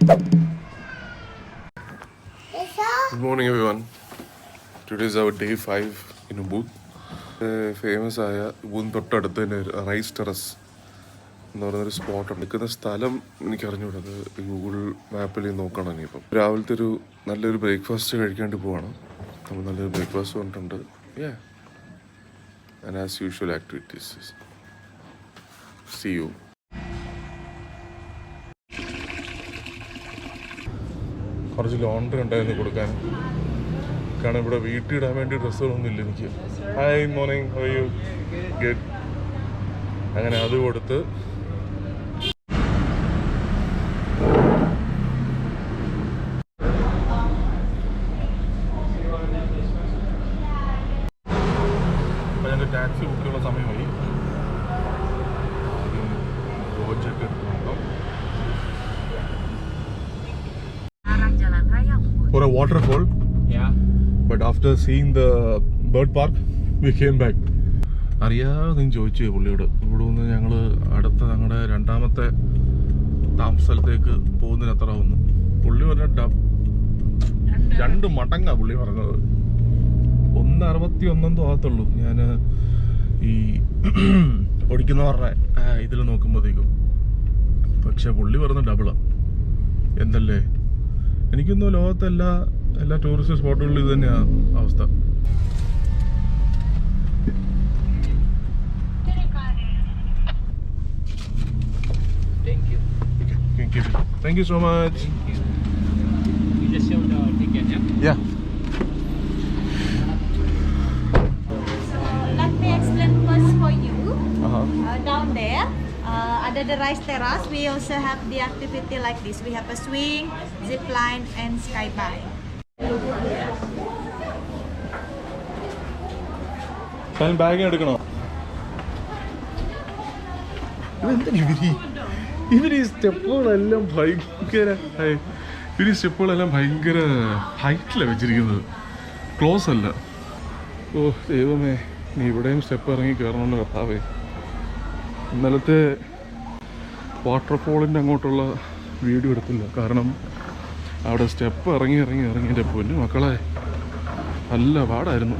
Good morning everyone. Today is our day 5 in Ubud. Famous ആയ ubud തൊട്ടടുത്ത് തന്നെ rice terrace എന്ന് പറയുന്നൊരു സ്പോട്ടുണ്ട്. നിൽക്കുന്ന സ്ഥലം എനിക്കറിഞ്ഞൂടാ, അത് ഗൂഗിൾ മാപ്പിൽ നോക്കണം. ഇനിയിപ്പം രാവിലത്തെ ഒരു നല്ലൊരു ബ്രേക്ക്ഫാസ്റ്റ് കഴിക്കാണ്ട് പോവാണ്. നമ്മൾ നല്ലൊരു ബ്രേക്ക്ഫാസ്റ്റ് കൊണ്ടിട്ടുണ്ട്. And as usual activities. See you. കുറച്ച് ലോണ്ടറി ഉണ്ടായിരുന്നു കൊടുക്കാൻ. കാരണം ഇവിടെ വീട്ടിലിടാൻ വേണ്ടി ഡ്രസ്സുകളൊന്നും ഇല്ല എനിക്ക്. Hi morning, how are you? Good. അങ്ങനെ അത് കൊടുത്ത് ഞങ്ങൾക്ക് ടാക്സി ബുക്കുള്ള സമയമായി. ലോഡ്ജൊക്കെ എടുത്ത് നോക്കാം. For a waterfall. Yeah. But after seeing the bird park, we came back. അറിയാതെ ചോദിച്ചു പുള്ളിയോട്, ഇവിടെ നിന്ന് ഞങ്ങൾ അടുത്ത ഞങ്ങളുടെ രണ്ടാമത്തെ താമസസ്ഥലത്തേക്ക് പോകുന്നതിന് എത്ര വന്നു. പുള്ളി പറഞ്ഞ 2 മടങ്ങാ പുള്ളി പറഞ്ഞത്. 1.61 തോന്നത്തുള്ളൂ ഞാൻ ഈ ഓടിക്കുന്നവരുടെ ഇതിൽ നോക്കുമ്പോഴത്തേക്കും. പക്ഷെ പുള്ളി പറഞ്ഞ ഡബിളാ. എന്തല്ലേ, എനിക്കൊന്നും ലോകത്തെ എല്ലാ ടൂറിസ്റ്റ് സ്പോട്ടുകളിലും ഇത് തന്നെയാണ് അവസ്ഥ. Thank you so much. You just show the ticket, yeah? Yeah. So let me explain first for you. Uh-huh. Down there, under the rice terrace, we also have the activity like this. We have a swing, zip line, and skydive. Bag എടുക്കണോ? ഇവര് ഈ സ്റ്റെപ്പുകളെല്ലാം ഭയങ്കര ഹൈറ്റിലാണ് വെച്ചിരിക്കുന്നത്, close അല്ല. ഓ ദൈവമേ, നീ ഇവിടെയും step ഇറങ്ങി കയറണമെന്ന് കർത്താവേ. ഇന്നലത്തെ വാട്ടർഫോളിൻ്റെ അങ്ങോട്ടുള്ള വീഡിയോ എടുത്തില്ല, കാരണം അവിടെ സ്റ്റെപ്പ് ഇറങ്ങി എൻ്റെ പൊന്നു മക്കളെ നല്ല പാടായിരുന്നു.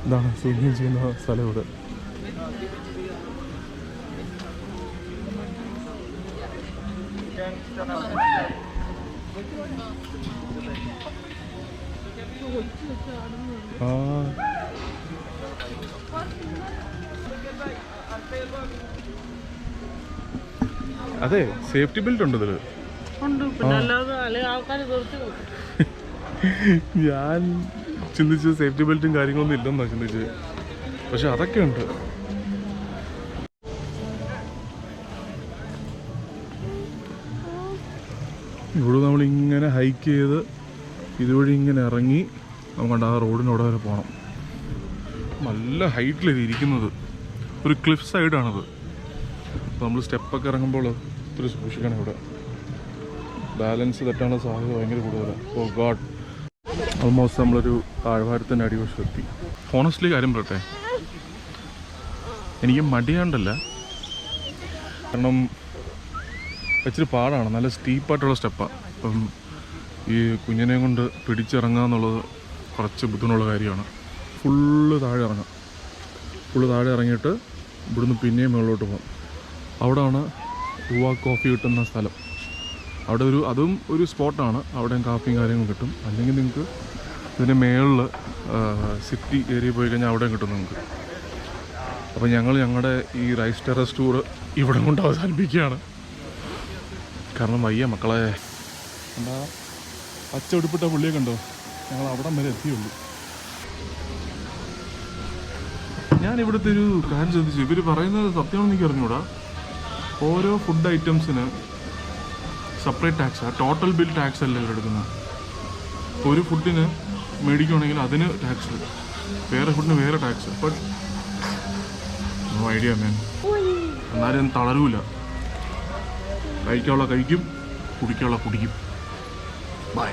ഇതാണ് സ്വിമ്മിങ് ചെയ്യുന്ന സ്ഥലം ഇവിടെ. അതെ, സേഫ്റ്റി ബെൽറ്റ് ഉണ്ട് ഇതില്. ഞാൻ ചിന്തിച്ച് സേഫ്റ്റി ബെൽറ്റും കാര്യങ്ങളൊന്നും ഇല്ലെന്നാ ചിന്തിച്ചത്, പക്ഷെ അതൊക്കെ ഉണ്ട്. ഇവിടെ നമ്മളിങ്ങനെ ഹൈക്ക് ചെയ്ത് ഇതുവഴി ഇങ്ങനെ ഇറങ്ങി നമുക്ക് ആ റോഡിനോടെ വരെ പോകണം. നല്ല ഹൈറ്റിലാണ് ഇരിക്കുന്നത്, ഒരു ക്ലിഫ് സൈഡാണത്. അപ്പോൾ നമ്മൾ സ്റ്റെപ്പൊക്കെ ഇറങ്ങുമ്പോൾ ഒത്തിരി സൂക്ഷിക്കണം. ഇവിടെ ബാലൻസ് തെറ്റാനുള്ള സാധ്യത ഭയങ്കര കൂടുതലാണ്. ഓ ഗോഡ്, ഓൾമോസ്റ്റ് നമ്മളൊരു താഴ്വാരത്തിൻ്റെ അടിവശത്തെത്തി. ഹോണസ്റ്റ്ലി കാര്യം പറയട്ടെ, എനിക്ക് മടിയാണ്ടല്ല, കാരണം ഇച്ചിരി പാടാണ്, നല്ല സ്റ്റീപ്പായിട്ടുള്ള സ്റ്റെപ്പാണ്. അപ്പം ഈ കുഞ്ഞിനെ കൊണ്ട് പിടിച്ചിറങ്ങുക എന്നുള്ളത് കുറച്ച് ബുദ്ധിമുട്ടുള്ള കാര്യമാണ്. ഫുള്ള് താഴെ ഇറങ്ങിയിട്ട് ഇവിടുന്ന് പിന്നെയും മുകളിലോട്ട് പോകാം. അവിടെയാണ് റുവ കോഫി കിട്ടുന്ന സ്ഥലം. അവിടെ അതും ഒരു സ്പോട്ടാണ്, അവിടെയും കാപ്പിയും കാര്യങ്ങളും കിട്ടും. അല്ലെങ്കിൽ നിങ്ങൾക്ക് ഇതിൻ്റെ മേളിൽ സിറ്റി ഏരിയ പോയി കഴിഞ്ഞാൽ അവിടെയും കിട്ടും നിങ്ങൾക്ക്. അപ്പോൾ ഞങ്ങളുടെ ഈ റൈസ് ടെറസ് ടൂർ ഇവിടെ കൊണ്ട് അവസാനിപ്പിക്കുകയാണ്. കാരണം വയ്യ മക്കളെ. എന്താ പച്ച ഉടുപ്പിട്ട പുള്ളിയെ കണ്ടോ, ഞങ്ങൾ അവിടം വരെ എത്തിയുള്ളൂ. ഞാൻ ഇവിടുത്തെ ഒരു കാര്യം ശ്രദ്ധിച്ചു, ഇവർ പറയുന്നത് സത്യമാണെന്ന് എനിക്ക് അറിഞ്ഞൂടാ. ഓരോ ഫുഡ് ഐറ്റംസിന് സെപ്പറേറ്റ് ടാക്സാണ്, ടോട്ടൽ ബിൽ ടാക്സ് അല്ല ഇവരെടുക്കുന്നത്. ഒരു ഫുഡിന് മേടിക്കുകയാണെങ്കിൽ അതിന് ടാക്സ്, വേറെ ഫുഡിന് വേറെ ടാക്സ്. ബട്ട് നോ ഐഡിയ മാൻ. എന്നാലും തളരൂല, കഴിക്കാനുള്ള കഴിക്കും, കുടിക്കാനുള്ള കുടിക്കും. ബൈ.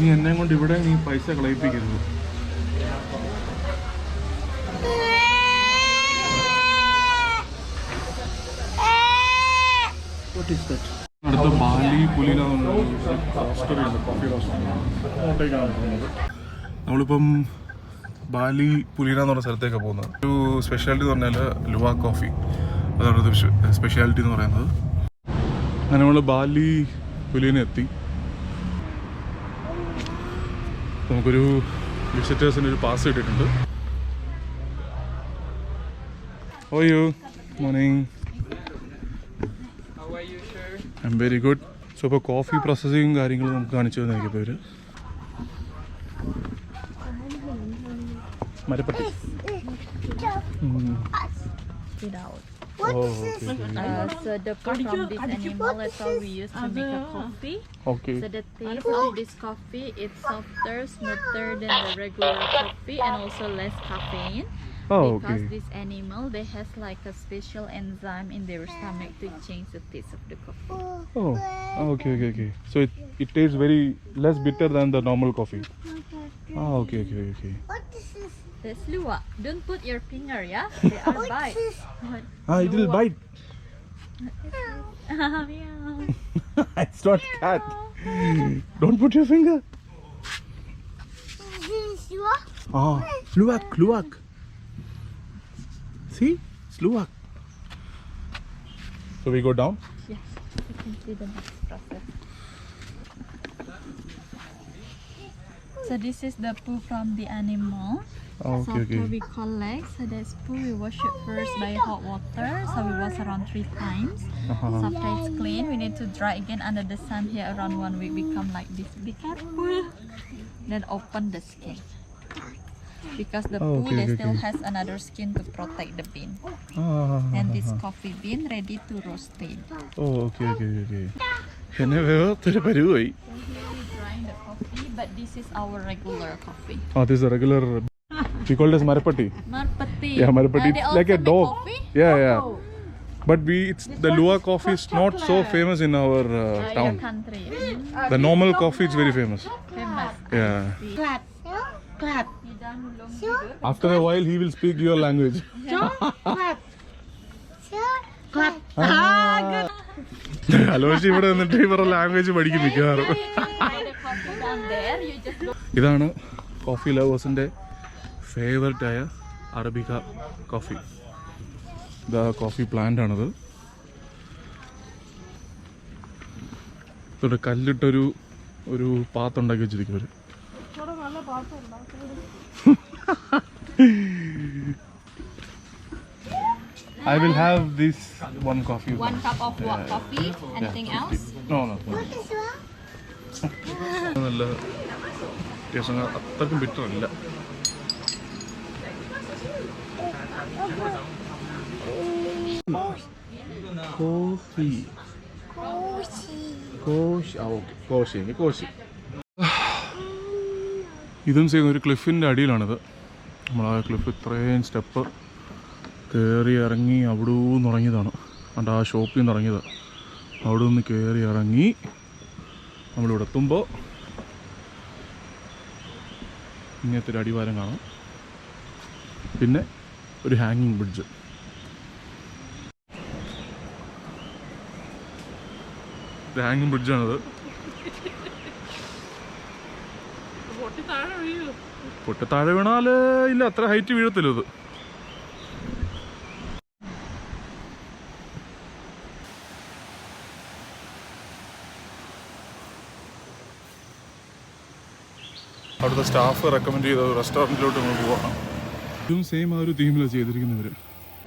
നീ എന്നെ കൊണ്ട് ഇവിടെ നീ പൈസ കളയിപ്പിക്കരുത്. അടുത്ത ബാലി പുലിന നമ്മളിപ്പം ബാലി പുലിന എന്ന് പറഞ്ഞ സ്ഥലത്തേക്കാണ് പോകുന്നത്. ഒരു സ്പെഷ്യാലിറ്റി എന്ന് പറഞ്ഞാൽ ലുവാ കോഫി, അതാണ് ഒരു സ്പെഷ്യാലിറ്റി എന്ന് പറയുന്നത്. അങ്ങനെ നമ്മൾ ബാലി പുലിന എത്തി. നമുക്കൊരു വിസിറ്റേഴ്സിന് ഒരു പാസ് കിട്ടിയിട്ടുണ്ട്. OYO morning. I am very good. So ഇപ്പോൾ കോഫി പ്രോസസ്സിങ് കാര്യങ്ങൾ നമുക്ക് കാണിച്ചു തന്നിരിക്കും പേര് മരപ്പട്ടി. So the pulp from this animal, that's how we use to make a coffee. Okay. So the taste of this coffee, it's softer, smoother than the regular coffee, and also less caffeine. Oh, Because okay. this animal, they has like a special enzyme in their stomach to change the taste of the coffee. Oh, okay. So it tastes very less bitter than the normal coffee. Okay. That's luwak. Don't put your finger, yeah? They are bite. It will bite. Meow. It's not cat. Don't put your finger. Luwak. See? It's luwak. So we go down. Yes, you can see the next process. So this is the poo from the animal. So after we collect, so this poo we wash it first by hot water. So we wash around 3 times. So after it's clean, we need to dry again under the sun here around 1 week. Become like this. Be careful. Then open the skin. Because the poo they still has another skin to protect the bean. And this coffee bean ready to roasted. Okay. എന്നെ വേറൊരു പരിവായി. Drying the coffee, but this is our regular coffee. This is a regular. We call this marapati. Marpati. Yeah, marapati. They It's like a also make dog. coffee? Yeah. Oh. But the Luwak coffee is not so famous in our Your town. country. The normal coffee is very famous. Famous. Yeah. Clap. You done long video? After a while, he will speak your language. Clap. Aloshi ഇവിടെ നിന്നിട്ട് ഇവരുടെ language പഠിക്കും മിക്കവാറും. Try the coffee down there. You just go. ഇതാണ് coffee ലവേഴ്സിൻ്റെ favourite ആയ arabica coffee. ഇതാ coffee plant ആണത്. ഇവിടെ കല്ലിട്ടൊരു പാത്രം ഉണ്ടാക്കി വെച്ചിരിക്കും അവർ. I will have this one coffee. 1 cup of what coffee? Anything else? No. നല്ല അത്യാവശ്യം അത്രക്കും ബിറ്റർ അല്ല. കോശി. ഇതും ചെയ്യുന്ന ഒരു ക്ലിഫിൻ്റെ അടിയിലാണിത്. നമ്മൾ ആ ക്ലിഫ് ഇത്രയും സ്റ്റെപ്പ് കയറി ഇറങ്ങി അവിടെ നിന്ന് ഇറങ്ങിയതാണ്. അതുകൊണ്ട് ആ ഷോപ്പിൽ നിന്ന് ഇറങ്ങിയതാണ്. അവിടെ നിന്ന് കയറി ഇറങ്ങി നമ്മളിവിടെ എത്തുമ്പോൾ ഇങ്ങനത്തെ ഒരു അടിവാരം കാണാം. പിന്നെ ഒരു ഹാങ്ങിങ് ബ്രിഡ്ജ്. ഹാങ്ങിങ് ബ്രിഡ്ജാണത്. പൊട്ടി താഴെ വീണാൽ ഇല്ല, അത്ര ഹൈറ്റ് വീഴത്തില്ല ഇത്. അവിടുത്തെ സ്റ്റാഫ് റെക്കമെൻഡ് ചെയ്ത റെസ്റ്റോറൻറ്റിലോട്ട് നമ്മൾ പോവാണ്. ഇതും സെയിം ആ ഒരു തീമിലാണ് ചെയ്തിരിക്കുന്നവർ.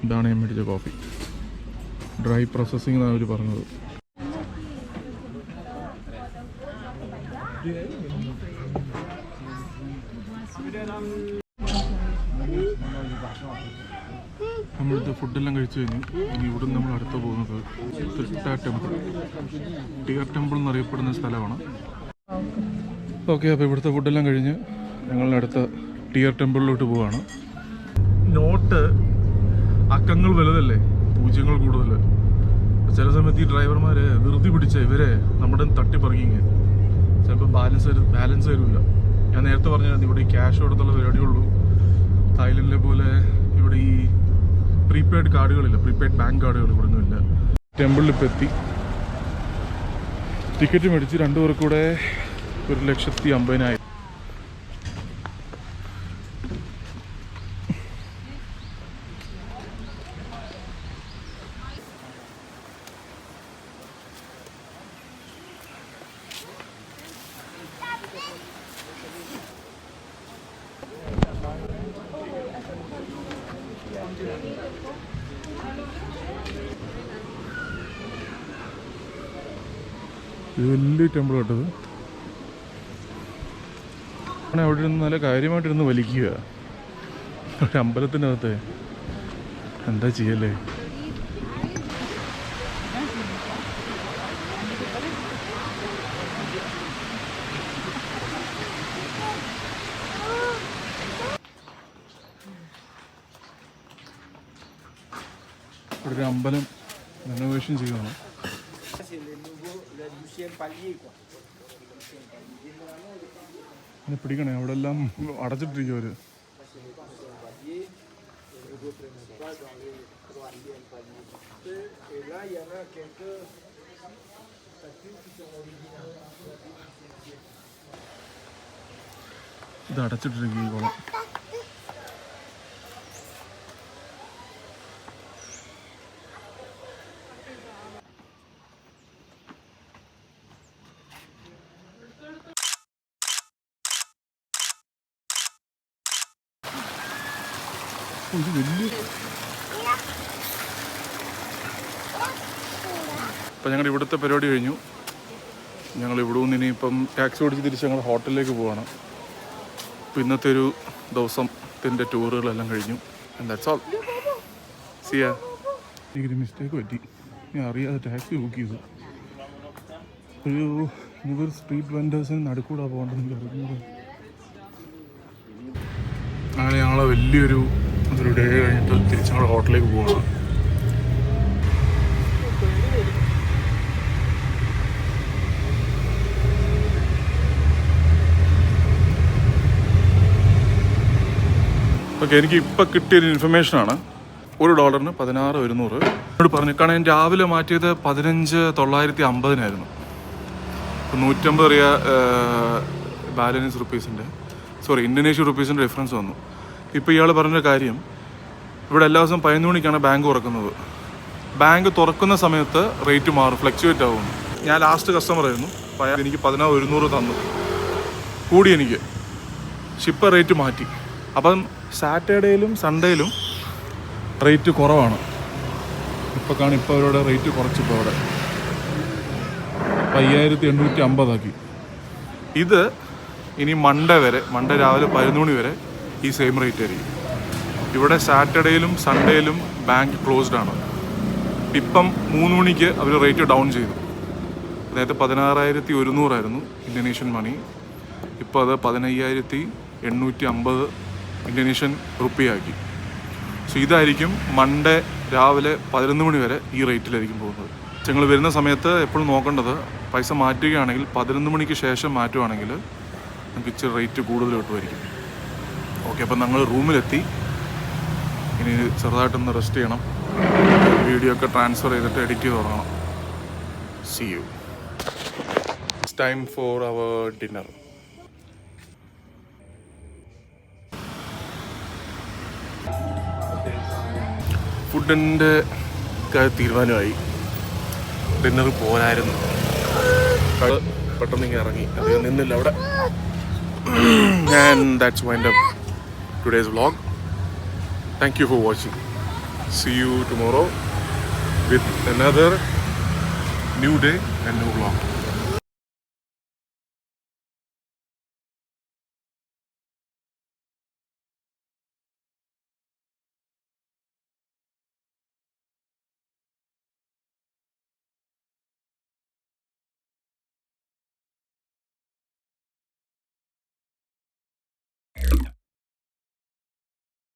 ഇതാണ് ഞാൻ മേടിച്ച കോഫി. ഡ്രൈ പ്രോസസ്സിംഗ് എന്നാണ് അവർ പറഞ്ഞത്. നമ്മളിത് ഫുഡെല്ലാം കഴിച്ചു കഴിഞ്ഞു. ഇനി ഇവിടെ നമ്മൾ അടുത്ത് പോകുന്നത് തിട്ട ടെമ്പിൾ, ടിയർ ടെമ്പിൾ എന്നറിയപ്പെടുന്ന സ്ഥലമാണ്. ഓക്കെ, അപ്പോൾ ഇവിടുത്തെ ഫുഡെല്ലാം കഴിഞ്ഞ് ഞങ്ങളടുത്ത ടിയർ ടെമ്പിളിലോട്ട് പോവുകയാണ്. നോട്ട് അക്കങ്ങൾ വലുതല്ലേ, പൂജ്യങ്ങൾ കൂടുതൽ. ചില സമയത്ത് ഈ ഡ്രൈവർമാർ ധൃതി പിടിച്ച ഇവരെ നമ്മുടെ തട്ടിപ്പറിക്കിങ്ങ ചിലപ്പോൾ ബാലൻസ് വരില്ല. ഞാൻ നേരത്തെ പറഞ്ഞായിരുന്നു ഇവിടെ ഈ ക്യാഷ് കൊടുത്തുള്ള പരിപാടിയുള്ളൂ. തായ്ലൻഡിലെ പോലെ ഇവിടെ ഈ പ്രീപെയ്ഡ് കാർഡുകളില്ല, പ്രീപെയ്ഡ് ബാങ്ക് കാർഡുകൾ ഇവിടെ ഒന്നുമില്ല. ടെമ്പിളിൽ ഇപ്പോൾ എത്തി. ടിക്കറ്റ് മേടിച്ച് 2 പേർക്ക് കൂടെ 1,50,000. ഇത് വലിയ ടെമ്പിൾ കേട്ടത്. അവിടെ ഇരുന്ന് നല്ല കാര്യമായിട്ടിരുന്ന് വലിക്കുക. ഒരു അമ്പലത്തിനകത്ത് എന്താ ചെയ്യല്ലേ. ഇവിടെ ഒരു അമ്പലം റെനോവേഷൻ ചെയ്യുകയാണ്. പിടിക്കണേ, അവിടെ എല്ലാം അടച്ചിട്ടിരിക്കും അവര്. ഇത് അടച്ചിട്ടിരിക്കും ഈ കുളം. ഇത് വലിയ. അപ്പം ഞങ്ങളുടെ ഇവിടുത്തെ പരിപാടി കഴിഞ്ഞു. ഞങ്ങൾ ഇവിടെ നിന്ന് ഇനിയിപ്പം ടാക്സി ഓടിച്ച് തിരിച്ച് ഞങ്ങൾ ഹോട്ടലിലേക്ക് പോവാണ്. അപ്പോൾ ഇന്നത്തെ ഒരു ദിവസത്തിൻ്റെ ടൂറുകളെല്ലാം കഴിഞ്ഞു. That's all. See you. എനിക്കൊരു മിസ്റ്റേക്ക് പറ്റി. ഞാൻ അറിയാതെ ടാക്സി ബുക്ക് ചെയ്തു. ഒരു സ്ട്രീറ്റ് വെൻഡേഴ്സിന് നടുക്കൂടെ പോകേണ്ടത് അറിയുന്നത്. അങ്ങനെ ഞങ്ങൾ വലിയൊരു ഡേ കഴിഞ്ഞിട്ട് തിരിച്ച് ഞങ്ങൾ ഹോട്ടലിലേക്ക് പോവാണ്. ഓക്കെ, എനിക്ക് ഇപ്പം കിട്ടിയൊരു ഇൻഫർമേഷനാണ്. $1 16,100 എന്നോട് പറഞ്ഞു. കാരണം ഞാൻ രാവിലെ മാറ്റിയത് 15,950 അപ്പോൾ 150 അറിയാ ബാലൻസ് റുപ്പീസിൻ്റെ ഇന്തോനേഷ്യൻ റുപ്പീസിൻ്റെ ഡിഫറൻസ് വന്നു. ഇപ്പോൾ ഇയാൾ പറഞ്ഞ കാര്യം, ഇവിടെ എല്ലാ ദിവസവും 11 മണിക്കാണ് ബാങ്ക് തുറക്കുന്നത്. ബാങ്ക് തുറക്കുന്ന സമയത്ത് റേറ്റ് മാറും, ഫ്ലക്ച്വേറ്റ് ആകും. ഞാൻ ലാസ്റ്റ് കസ്റ്റമർ ആയിരുന്നു. എനിക്ക് 16,100 തന്നു, കൂടി എനിക്ക്. ഷിപ്പ് റേറ്റ് മാറ്റി. അപ്പം സാറ്റർഡേയിലും സൺഡേയിലും റേറ്റ് കുറവാണ്. ഇപ്പോൾ അവരുടെ റേറ്റ് കുറച്ചിപ്പോൾ അവിടെ 5,850 ഇത് ഇനി മൺഡേ രാവിലെ 11 മണി വരെ ഈ സെയിം റേറ്റ് ആയിരിക്കും. ഇവിടെ സാറ്റർഡേയിലും സൺഡേയിലും ബാങ്ക് ക്ലോസ്ഡ് ആണ്. ഇപ്പം 3 മണിക്ക് അവർ റേറ്റ് ഡൗൺ ചെയ്തു. നേരത്തെ 16,100 ഇന്തോനേഷ്യൻ മണി. ഇപ്പോൾ അത് 15,850 ഇന്തോനേഷ്യൻ റുപ്പിയാക്കി. സോ ഇതായിരിക്കും മൺഡേ രാവിലെ 11 മണി വരെ ഈ റേറ്റിലായിരിക്കും പോകുന്നത്. ഞങ്ങൾ വരുന്ന സമയത്ത് എപ്പോഴും നോക്കേണ്ടത്, പൈസ മാറ്റുകയാണെങ്കിൽ 11 മണിക്ക് ശേഷം മാറ്റുകയാണെങ്കിൽ നമുക്ക് ഇച്ചിരി റേറ്റ് കൂടുതൽ കിട്ടുമായിരിക്കും. ഓക്കെ, അപ്പം ഞങ്ങൾ റൂമിലെത്തി. ഇനി ചെറുതായിട്ടൊന്ന് റെസ്റ്റ് ചെയ്യണം. വീഡിയോ ഒക്കെ ട്രാൻസ്ഫർ ചെയ്തിട്ട് എഡിറ്റ് ചെയ്ത് തുടങ്ങണം. See you. It's time for our dinner. ഫുഡിൻ്റെ തീരുമാനമായി. ഡിന്നർ പോരായിരുന്നു. പെട്ടെന്ന് ഇങ്ങനെ ഇറങ്ങി, അധികം നിന്നില്ല അവിടെ. And that's wind up today's vlog. Thank you for watching. See you tomorrow with another new day and new vlog.